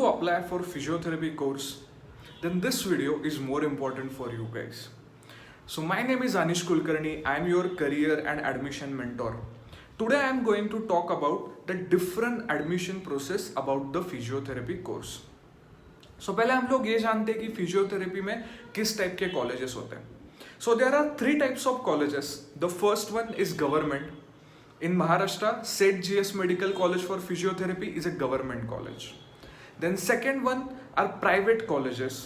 to apply for physiotherapy course, then this video is more important for you guys. So my name is Anish Kulkarni. I am your career and admission mentor. Today I am going to talk about the different admission process about the physiotherapy course. So पहले हम लोग ये जानते हैं कि physiotherapy में किस type के कॉलेजेस होते हैं. So there are three types of colleges. The first one is government. In Maharashtra, St. GS Medical College for Physiotherapy is a government college. Then second one are private colleges.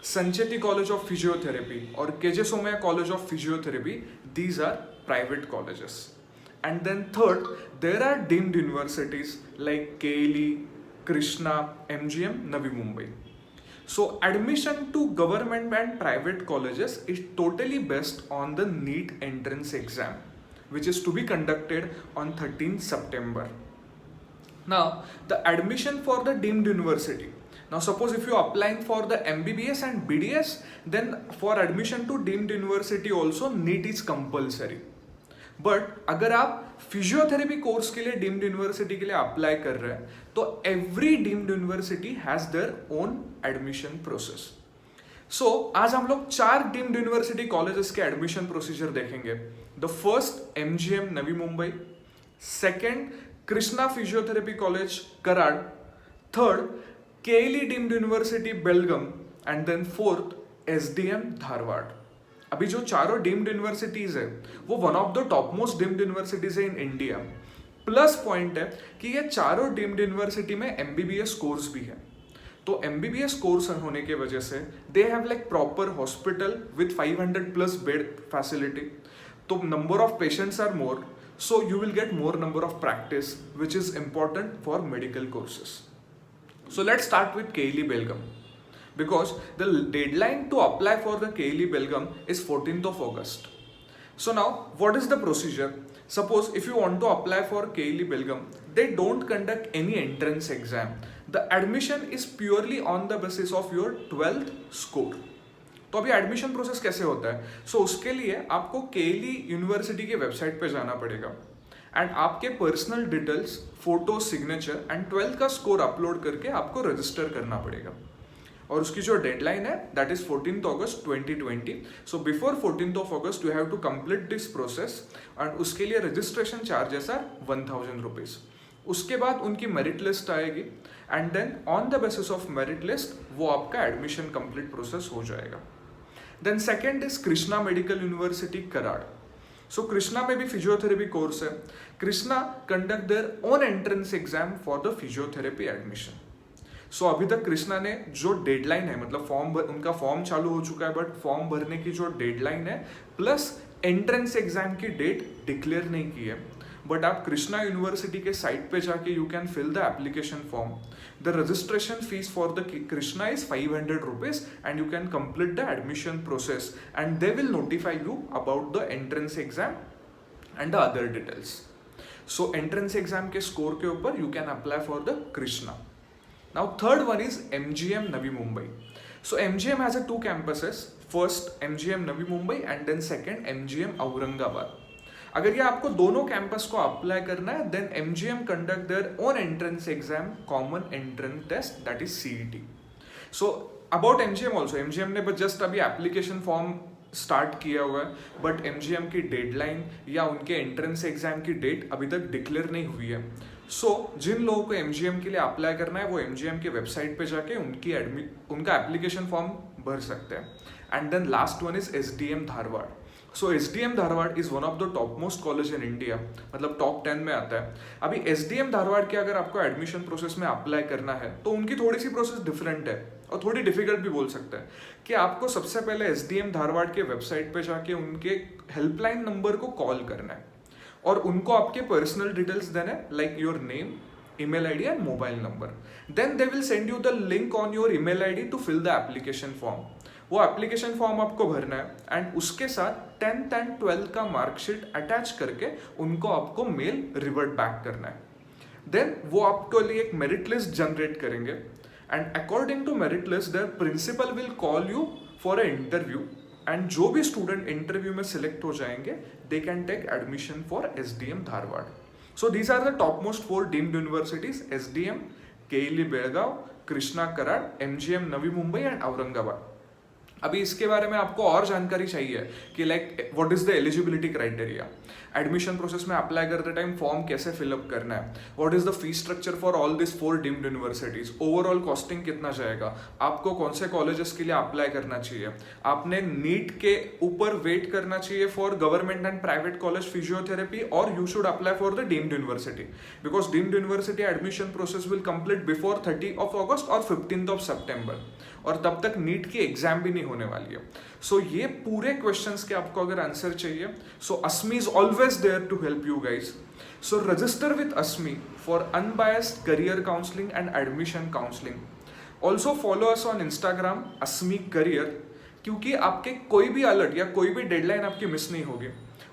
Sancheti College of Physiotherapy or KJ Somaya College of Physiotherapy. These are private colleges. And then third, there are deemed universities like KLE, Krishna, MGM, Navi Mumbai. So admission to government and private colleges is totally based on the NEET entrance exam, which is to be conducted on 13th September. Now, the admission for the deemed university. Now, suppose if you are applying for the MBBS and BDS, then for admission to deemed university also NEET is compulsory. But अगर आप physiotherapy course के लिए deemed university के लिए apply कर रहे हैं तो every deemed university has their own admission process. So आज हम लोग 4 डीम्ड यूनिवर्सिटी कॉलेजेस के एडमिशन प्रोसीजर देखेंगे. The first MGM Navi Mumbai, second Krishna physiotherapy college Karad, third KLE deemed university Belgaum and then fourth SDM Dharwad. अभी जो चारों डीम्ड यूनिवर्सिटीज है वो one of the top most deemed universities है इन इंडिया. प्लस पॉइंट है कि ये चारों डीम्ड यूनिवर्सिटी में MBBS कोर्स भी है. तो MBBS कोर्स होने के वजह से they have like proper hospital with 500+ bed facility. तो number of patients are more, so you will get more number of practice which is important for medical courses. So let's start with KLE Belgaum. Because the deadline to apply for the KLE Belgaum is 14th of August. So now, what is the procedure? Suppose if you want to apply for KLE Belgaum, they don't conduct any entrance exam. The admission is purely on the basis of your 12th score. तो अभी admission process कैसे होता है? सो उसके लिए आपको KLE university के website पे जाना पड़ेगा एंड आपके personal details, photo, signature and 12th का स्कोर अपलोड करके आपको रजिस्टर करना पड़ेगा. और उसकी जो डेडलाइन है that is 14th August 2020. So before 14th of August you have to complete this process and उसके लिए रजिस्ट्रेशन चार्जेस आर 1000 रुपीज. उसके बाद उनकी मेरिट लिस्ट आएगी and then on the basis of merit list वो आपका admission complete process हो जाएगा. Then second is Krishna medical university Karad. So Krishna में भी फिजियोथेरेपी कोर्स है. Krishna conduct their own entrance exam for the physiotherapy admission. So अभी तक कृष्णा ने जो डेडलाइन है, मतलब उनका फॉर्म चालू हो चुका है, बट फॉर्म भरने की जो डेडलाइन है प्लस एंट्रेंस एग्जाम की डेट डिक्लेयर नहीं की है. बट आप कृष्णा यूनिवर्सिटी के साइट पे जाके you can fill the application form. The registration fees for the Krishna is 500 rupees and you can complete the admission process and they will notify you about the entrance exam and the other details. So entrance exam के score के ऊपर you can apply for the Krishna. Now third one is MGM Navi Mumbai. So MGM has a 2 campuses. First MGM Navi Mumbai and then second MGM Aurangabad. अगर ये आपको दोनों campus को apply करना है then MGM conduct their own entrance exam, common entrance test, that is CET. So about MGM also, MGM ने just अभी application form start किया हुआ है बट MGM की डेडलाइन या उनके एंट्रेंस एग्जाम की डेट अभी तक डिक्लेयर नहीं हुई है. सो जिन लोगों को MGM के लिए अप्लाई करना है वो MGM के वेबसाइट पे जाके उनका एप्लीकेशन फॉर्म भर सकते हैं. And then last one is SDM Dharwad. So SDM Dharwad is one of the top most college in India, मतलब टॉप 10 में आता है. अभी SDM धारवाड़ के अगर आपको एडमिशन प्रोसेस में अप्लाई करना है तो उनकी थोड़ी सी प्रोसेस डिफरेंट है और थोड़ी डिफिकल्ट भी बोल सकते हैं. कि आपको सबसे पहले SDM धारवाड़ के वेबसाइट पे जाके उनके हेल्पलाइन नंबर को कॉल करना है और उनको आपके पर्सनल डिटेल्स देना है like your name, email ID and mobile number. Then they will send you the link on your email ID to fill the application form. वो एप्लीकेशन फॉर्म आपको भरना है एंड उसके साथ 10th एंड 12th का marksheet attach करके उनको आपको मेल रिवर्ट बैक करना है. देन वो आपको लिए एक मेरिट लिस्ट जनरेट करेंगे and according to merit list their principal will call you for a interview and जो भी स्टूडेंट इंटरव्यू में सिलेक्ट हो जाएंगे they can take admission for SDM Dharwad. So these are the top most 4 deemed universities: SDM, KLE Belgaum, Krishna Karad, MGM Navi Mumbai and Aurangabad. अभी इसके बारे में आपको और जानकारी चाहिए कि like what is the eligibility criteria, admission process में अप्लाई करते टाइम फॉर्म कैसे फिलअप करना है, what is the fee structure for all this 4 deemed universities, overall costing कितना जाएगा, आपको कौन से कॉलेजेस के लिए अप्लाई करना चाहिए, आपने नीट के ऊपर वेट करना चाहिए for government and private college physiotherapy, और you should apply for the deemed university because deemed university admission process will complete before 30 of August और 15 सितंबर, और तब तक नीट की एग्जाम भी नहीं होने वाली है। सो ये पूरे क्वेश्चंस के आपको अगर आंसर चाहिए, so Asmi is always there to help you guys. So register with Asmi for unbiased career counselling and admission counselling. Also follow us on Instagram Asmi career, क्योंकि आपके कोई भी अलर्ट या कोई भी डेडलाइन आपकी मिस नहीं होगी।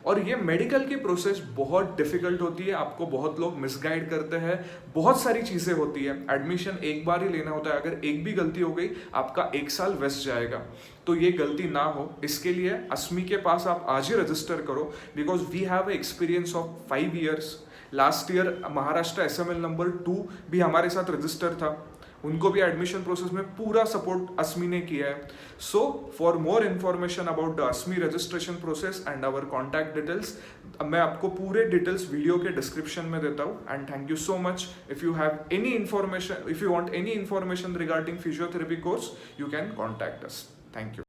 और ये मेडिकल की प्रोसेस बहुत डिफिकल्ट होती है, आपको बहुत लोग मिसगाइड करते हैं, बहुत सारी चीज़ें होती है, एडमिशन एक बार ही लेना होता है, अगर एक भी गलती हो गई आपका 1 साल वेस्ट जाएगा। तो ये गलती ना हो इसके लिए अस्मी के पास आप आज ही रजिस्टर करो, because we have experience of 5 years. Last year Maharashtra SML number 2 भी हमारे साथ रजिस्टर था, उनको भी एडमिशन प्रोसेस में पूरा सपोर्ट अस्मी ने किया है। So for more information about the Asmi registration process and our contact details, मैं आपको पूरे डिटेल्स वीडियो के डिस्क्रिप्शन में देता हूँ। And thank you so much. If you have any information, if you want any information regarding physiotherapy course, you can contact us. Thank you.